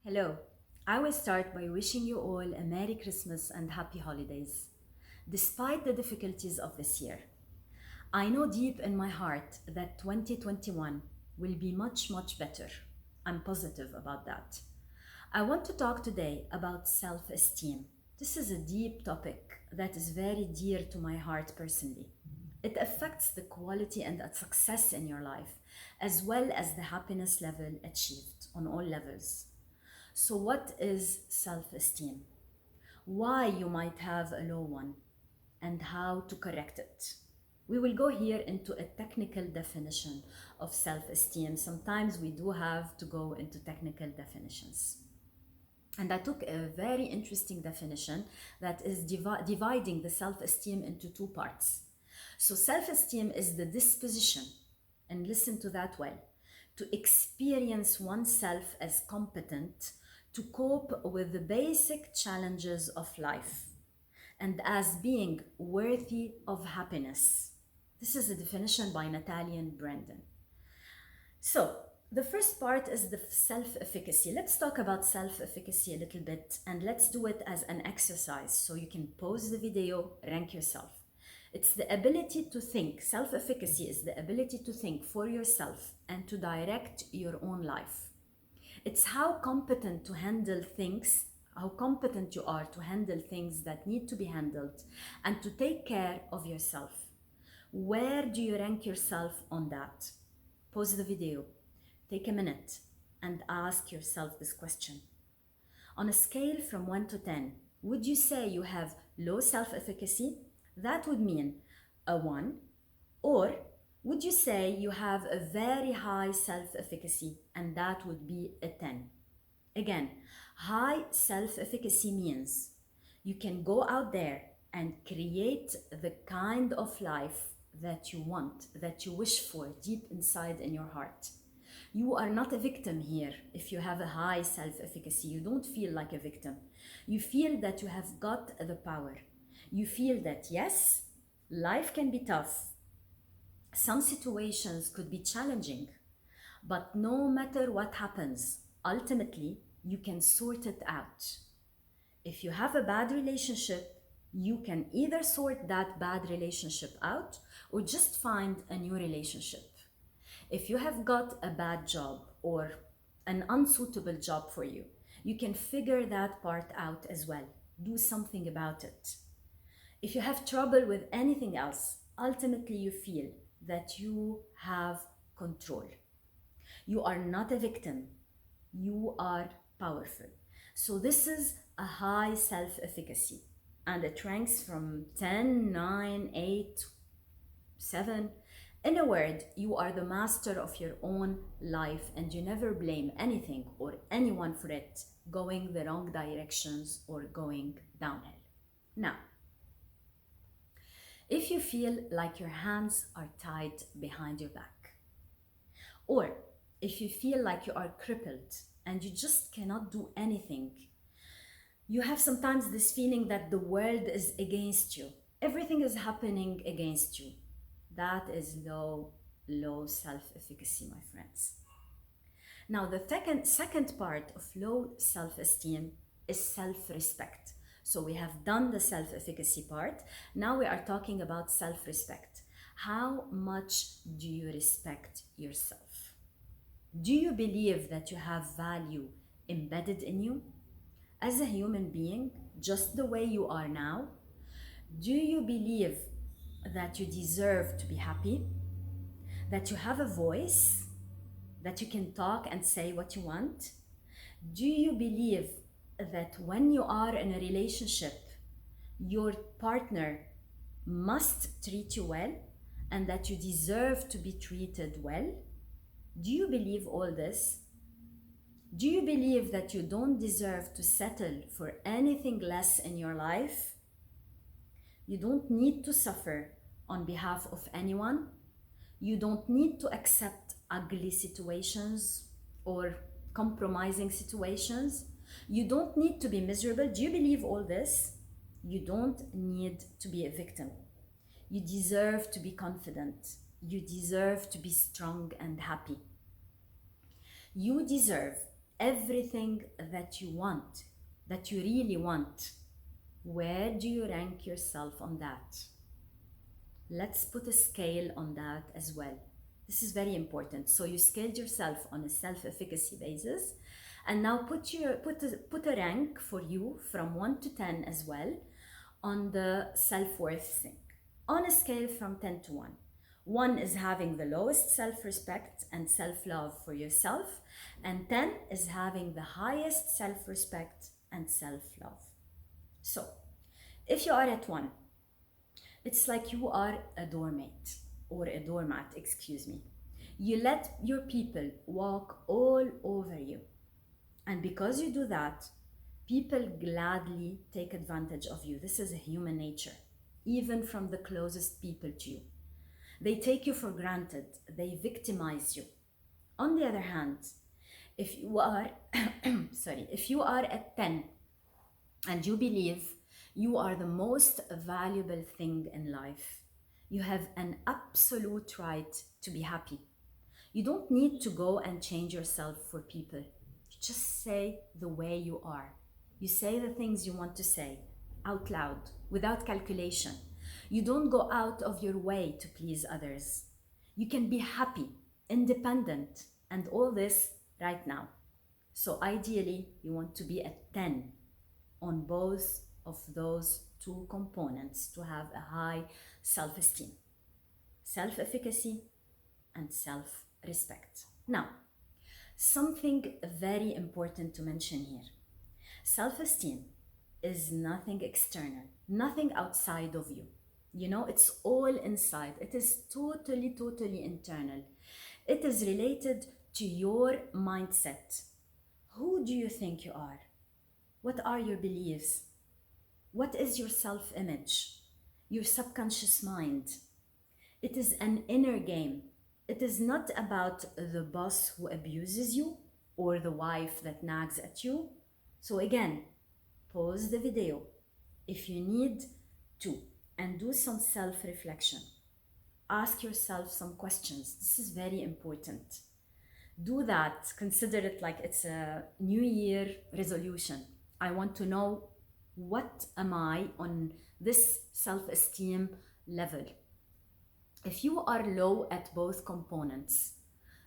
Hello. I will start by wishing you all a Merry Christmas and Happy Holidays. Despite the difficulties of this year, I know deep in my heart that 2021 will be much, much better. I'm positive about that. I want to talk today about self esteem. This is a deep topic that is very dear to my heart personally. It affects the quality and the success in your life, as well as the happiness level achieved on all levels. So, what is self esteem? Why you might have a low one, and how to correct it. We will go here into a technical definition of self esteem. Sometimes we do have to go into technical definitions. And I took a very interesting definition that is dividing the self esteem into two parts. So, self esteem is the disposition, and listen to that well, to experience oneself as competent to cope with the basic challenges of life and as being worthy of happiness. This is a definition by Natalia and Brandon. So, the first part is the self-efficacy. Let's talk about self-efficacy a little bit and let's do it as an exercise so you can pause the video, rank yourself. It's the ability to think. Self-efficacy is the ability to think for yourself and to direct your own life. It's how competent to handle things, how competent you are to handle things that need to be handled and to take care of yourself. Where do you rank yourself on that? Pause the video, take a minute and ask yourself this question. On a scale from 1 to 10, would you say you have low self-efficacy? That would mean a 1. Or would you say you have a very high self-efficacy and that would be a 10? Again, high self-efficacy means you can go out there and create the kind of life that you want, that you wish for deep inside in your heart. You are not a victim here if you have a high self-efficacy. You don't feel like a victim. You feel that you have got the power. You feel that yes, life can be tough. Some situations could be challenging, but no matter what happens, ultimately, you can sort it out. If you have a bad relationship, you can either sort that bad relationship out or just find a new relationship. If you have got a bad job or an unsuitable job for you, you can figure that part out as well. Do something about it. If you have trouble with anything else, ultimately you feel that you have control. You are not a victim. You are powerful. So this is a high self-efficacy and it ranks from 10, 9, 8, 7. In a word, you are the master of your own life and you never blame anything or anyone for it going the wrong directions or going downhill. Now, if you feel like your hands are tied behind your back, or if you feel like you are crippled and you just cannot do anything, you have sometimes this feeling that the world is against you. Everything is happening against you. That is low self-efficacy, my friends. Now, the second part of low self-esteem is self-respect. So we have done the self-efficacy part. Now we are talking about self-respect. How much do you respect yourself? Do you believe that you have value embedded in you as a human being, just the way you are now? Do you believe that you deserve to be happy? That you have a voice? That you can talk and say what you want? Do you believe that when you are in a relationship, your partner must treat you well and that you deserve to be treated well? Do you believe all this? Do you believe that you don't deserve to settle for anything less in your life? You don't need to suffer on behalf of anyone. You don't need to accept ugly situations or compromising situations. You don't need to be miserable. Do you believe all this? You don't need to be a victim. You deserve to be confident. You deserve to be strong and happy. You deserve everything that you want, that you really want, where do you rank yourself on that? Let's put a scale on that as well. This is very important. So you scaled yourself on a self-efficacy basis, and now put a rank for you from 1 to 10 as well on the self-worth thing. On a scale from 10 to 1. 1 is having the lowest self-respect and self-love for yourself, and 10 is having the highest self-respect and self-love. So, if you are at 1, it's like you are a doormat, excuse me. You let your people walk all over you. And because you do that, people gladly take advantage of you. This is a human nature, even from the closest people to you. They take you for granted. They victimize you. On the other hand, if you are, if you are at 10 and you believe you are the most valuable thing in life, you have an absolute right to be happy. You don't need to go and change yourself for people. You just say the way you are. You say the things you want to say out loud, without calculation. You don't go out of your way to please others. You can be happy, independent, and all this right now. So ideally, you want to be at 10 on both of those two components to have a high self-esteem, self-efficacy, and self-respect. Now, something very important to mention here. Self-esteem is nothing external, nothing outside of you. You know, it's all inside. It is totally internal. It is related to your mindset. Who do you think you are? What are your beliefs? What is your self-image? Your subconscious mind. It is an inner game. It is not about the boss who abuses you or the wife that nags at you. So again, pause the video if you need to and do some self-reflection. Ask yourself some questions. This is very important. Do that. Consider it like it's a New Year resolution. I want to know, what am I on this self-esteem level? If you are low at both components,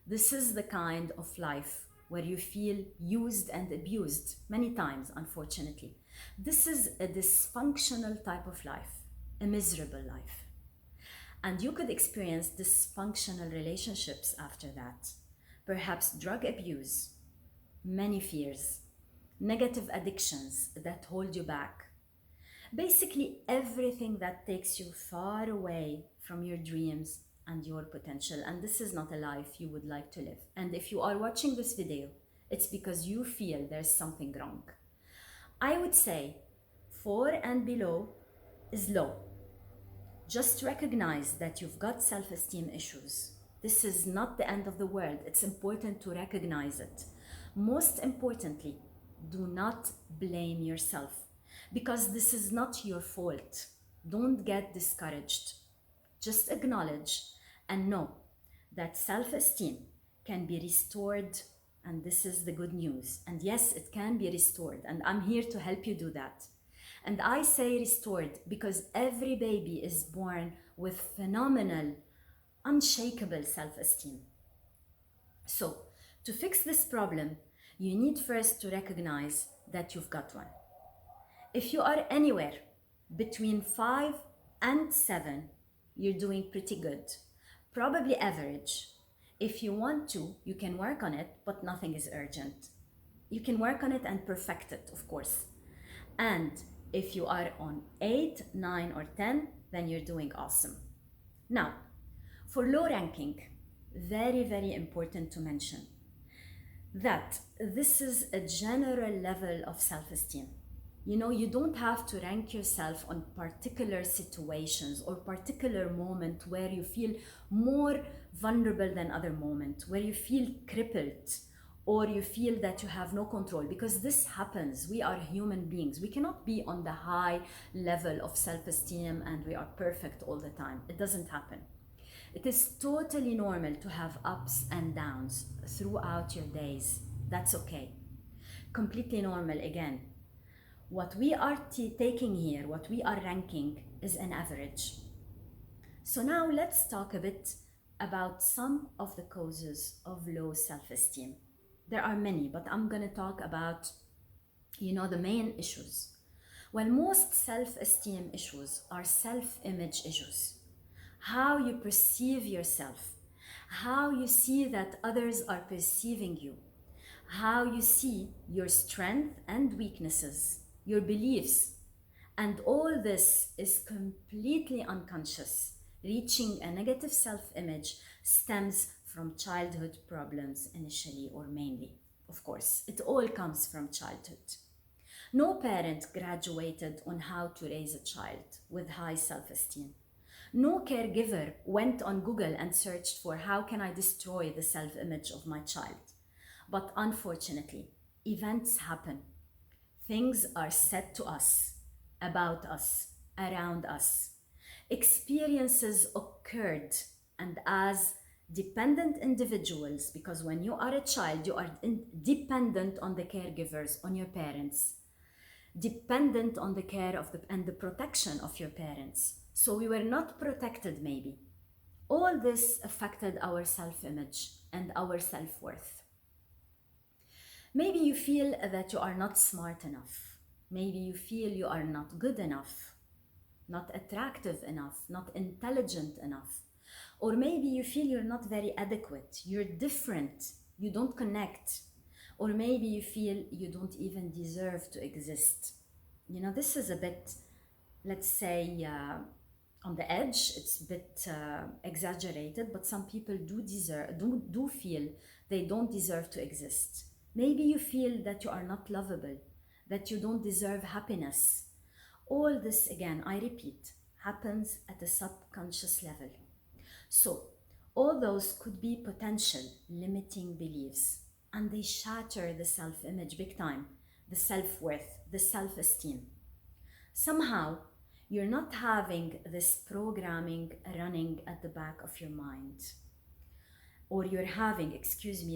this is the kind of life where you feel used and abused many times, unfortunately. This is a dysfunctional type of life, a miserable life. And you could experience dysfunctional relationships after that. Perhaps drug abuse, many fears, negative addictions that hold you back. Basically, everything that takes you far away from your dreams and your potential. And this is not a life you would like to live. And if you are watching this video, it's because you feel there's something wrong. I would say 4 and below is low. Just recognize that you've got self-esteem issues. This is not the end of the world. It's important to recognize it. Most importantly, do not blame yourself, because this is not your fault. Don't get discouraged. Just acknowledge and know that self-esteem can be restored, and this is the good news. And yes, it can be restored, and I'm here to help you do that. And I say restored because every baby is born with phenomenal, unshakable self-esteem. So, to fix this problem, you need first to recognize that you've got one. If you are anywhere between 5 and 7, you're doing pretty good. Probably average. If you want to, you can work on it, but nothing is urgent. You can work on it and perfect it, of course. And if you are on 8, 9, or 10, then you're doing awesome. Now, for low ranking, very important to mention that this is a general level of self-esteem. You know, you don't have to rank yourself on particular situations or particular moment where you feel more vulnerable than other moment, where you feel crippled or you feel that you have no control, because this happens. We are human beings. We cannot be on the high level of self-esteem and we are perfect all the time. It doesn't happen. It is totally normal to have ups and downs throughout your days. That's okay. Completely normal again. What we are taking here, what we are ranking, is an average. So now let's talk a bit about some of the causes of low self-esteem. There are many, but I'm going to talk about, the main issues. Well, most self-esteem issues are self-image issues. How you perceive yourself, how you see that others are perceiving you, how you see your strength and weaknesses, your beliefs. And all this is completely unconscious. Reaching a negative self image stems from childhood problems initially or mainly. Of course, it all comes from childhood. No parent graduated on how to raise a child with high self esteem. No caregiver went on Google and searched for how can I destroy the self image of my child. But unfortunately, events happen. Things are said to us, about us, around us. Experiences occurred, and as dependent individuals, because when you are a child, you are dependent on the caregivers, on your parents, dependent on the care of and the protection of your parents. So we were not protected, maybe. All this affected our self image and our self worth. Maybe you feel that you are not smart enough. Maybe you feel you are not good enough, not attractive enough, not intelligent enough. Or maybe you feel you're not very adequate, you're different, you don't connect. Or maybe you feel you don't even deserve to exist. This is a bit, let's say, on the edge. It's a bit exaggerated, but some people do feel they don't deserve to exist. Maybe you feel that you are not lovable, that you don't deserve happiness. All this, again, I repeat, happens at a subconscious level. So, all those could be potential limiting beliefs, and they shatter the self image big time, the self worth, the self esteem. Somehow, you're not having this programming running at the back of your mind. Or you're having,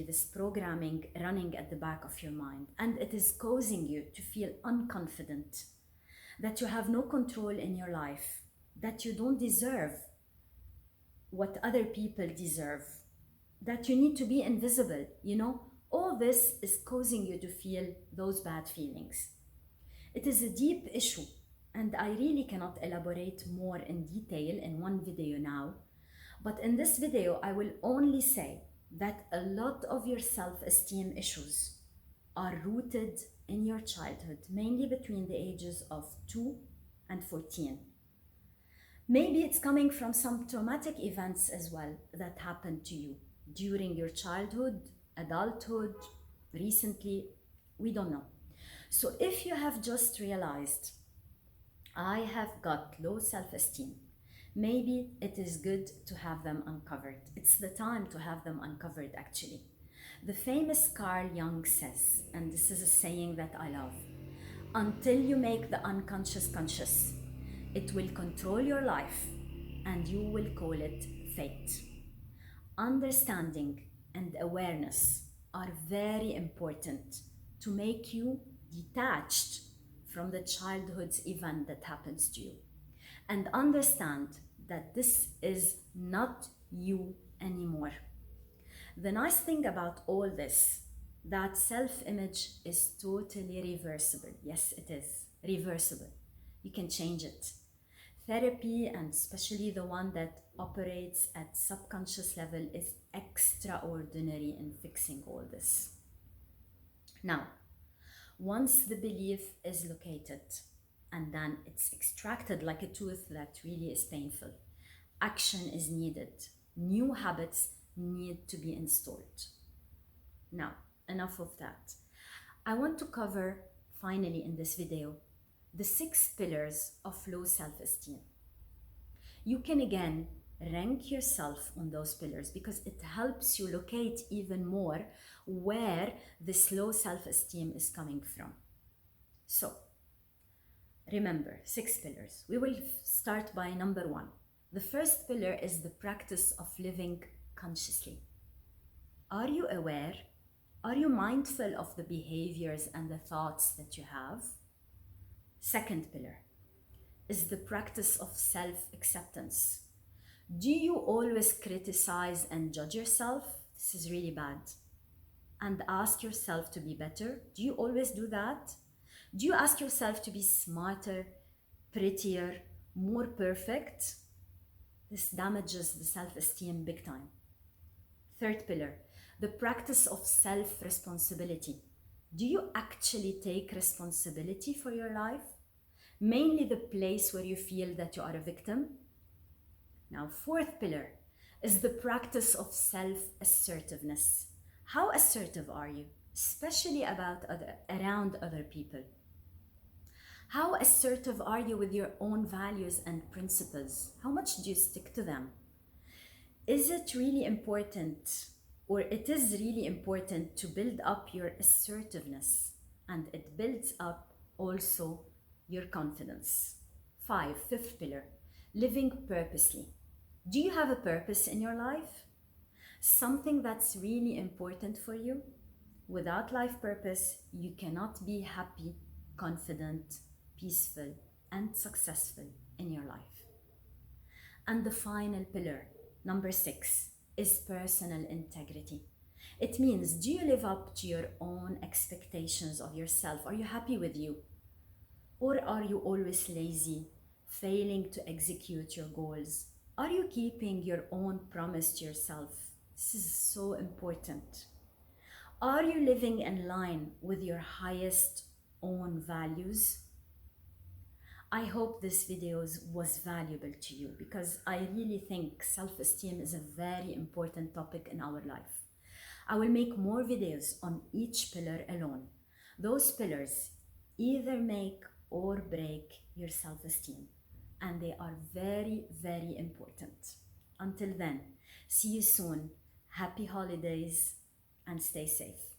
this programming running at the back of your mind, and it is causing you to feel unconfident, that you have no control in your life, that you don't deserve what other people deserve, that you need to be invisible, all this is causing you to feel those bad feelings. It is a deep issue, and I really cannot elaborate more in detail in one video now. But in this video, I will only say that a lot of your self-esteem issues are rooted in your childhood, mainly between the ages of 2 and 14. Maybe it's coming from some traumatic events as well that happened to you during your childhood, adulthood, recently, we don't know. So if you have just realized, I have got low self-esteem, maybe it is good to have them uncovered. It's the time to have them uncovered, actually. The famous Carl Jung says, and this is a saying that I love, until you make the unconscious conscious, it will control your life and you will call it fate. Understanding and awareness are very important to make you detached from the childhood's event that happens to you, and understand that this is not you anymore. The nice thing about all this, that self-image is totally reversible. Yes, it is reversible. You can change it. Therapy, and especially the one that operates at subconscious level, is extraordinary in fixing all this. Now, once the belief is located and then it's extracted like a tooth that really is painful, action is needed. New habits need to be installed. Now, enough of that. I want to cover, finally in this video, the 6 pillars of low self-esteem. You can again rank yourself on those pillars because it helps you locate even more where this low self-esteem is coming from. So, remember, 6 pillars. We will start by number 1. The first pillar is the practice of living consciously. Are you aware Are you mindful of the behaviors and the thoughts that you have? Second pillar is the practice of self-acceptance. Do you always criticize and judge yourself? This is really bad. And ask yourself to be better? Do you always do that? Do you ask yourself to be smarter, prettier, more perfect? This damages the self-esteem big time. Third pillar, the practice of self-responsibility. Do you actually take responsibility for your life? Mainly the place where you feel that you are a victim. Now, fourth pillar is the practice of self-assertiveness. How assertive are you, especially around other people? How assertive are you with your own values and principles? How much do you stick to them? Is it really important, or it is really important to build up your assertiveness, and it builds up also your confidence? Fifth pillar, living purposely. Do you have a purpose in your life? Something that's really important for you? Without life purpose, you cannot be happy, confident, peaceful, and successful in your life. And the final pillar, number 6, is personal integrity. It means, do you live up to your own expectations of yourself? Are you happy with you? Or are you always lazy, failing to execute your goals? Are you keeping your own promise to yourself? This is so important. Are you living in line with your highest own values? I hope this video was valuable to you, because I really think self-esteem is a very important topic in our life. I will make more videos on each pillar alone. Those pillars either make or break your self-esteem, and they are very, very important. Until then, see you soon. Happy holidays and stay safe.